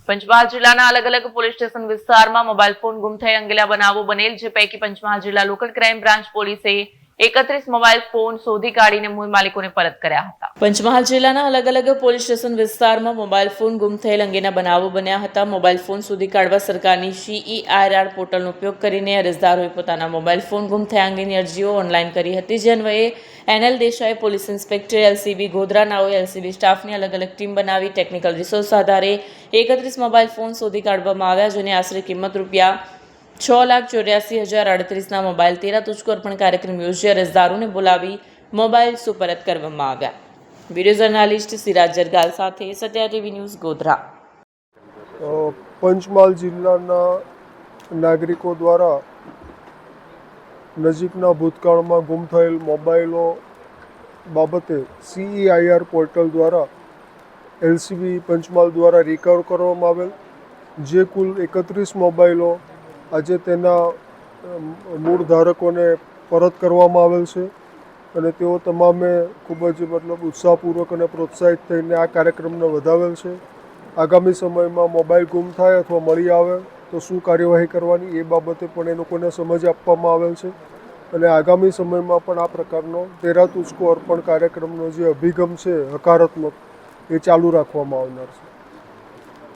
પંચમહાલ જિલ્લાના અલગ અલગ પોલીસ સ્ટેશન વિસ્તારમાં મોબાઈલ ફોન ગુમ થઈ અંગેલા બનાવો બનેલ, જે પૈકી પંચમહાલ જિલ્લા લોકલ ક્રાઇમ બ્રાન્ચ પોલીસે 31 મોબાઈલ ફોન શોધી કાઢીને મૂળ માલિકોને પરત કર્યા હતા. પંચમહાલ જિલ્લાના અલગ અલગ પોલીસ સ્ટેશન વિસ્તારમાં મોબાઈલ ફોન ગુમ થયેલ અંગેના બનાવો બન્યા હતા. મોબાઈલ ફોન શોધી કાઢવા સરકારની CERR પોર્ટલનો ઉપયોગ કરીને અરજદારોએ પોતાના મોબાઈલ ફોન ગુમ થયા અંગેની અરજીઓ ઓનલાઈન કરી હતી. જે અન્વયે NL Desai, police inspector LCB Godhra નાઓએ LCB સ્ટાફની અલગ અલગ ટીમ બનાવી ટેકનિકલ રિસોર્સ આધારે 31 મોબાઈલ ફોન શોધી કાઢવામાં આવ્યા, જેની આશરે કિંમત રૂપિયા 6,84,038ના મોબાઈલ 13 તુચકો અર્પણ કાર્યક્રમ યોજી અરજદારોને બોલાવી મોબાઈલ સુપરત કરવામાં આવ્યા. વિડીયો જર્નાલિસ્ટ સિરાજ જરગાલ સાથે સત્યા TV ન્યૂઝ ગોધરા. પંચમહાલ જિલ્લાના નાગરિકો દ્વારા નજીકના ભૂતકાળમાં ગુમ થયેલ મોબાઈલો બાબતે CERR પોર્ટલ દ્વારા LCB પંચમહાલ દ્વારા રિકવર કરવામાં આવેલ, જે કુલ 31 મોબાઈલો આજે તેના મૂળ ધારકોને પરત કરવામાં આવેલ છે અને તેઓ તમામે ખૂબ જ ઉત્સાહપૂર્વક અને પ્રોત્સાહિત થઈને આ કાર્યક્રમને વધાવેલ છે. આગામી સમયમાં મોબાઈલ ગુમ થાય અથવા મળી આવે તો શું કાર્યવાહી કરવાની એ બાબતે પણ એ લોકોને સમજ આપવામાં આવેલ છે અને આગામી સમયમાં પણ આ પ્રકારનો 13 તુચકો અર્પણ કાર્યક્રમનો જે અભિગમ છે હકારાત્મક, એ ચાલુ રાખવામાં આવનાર છે.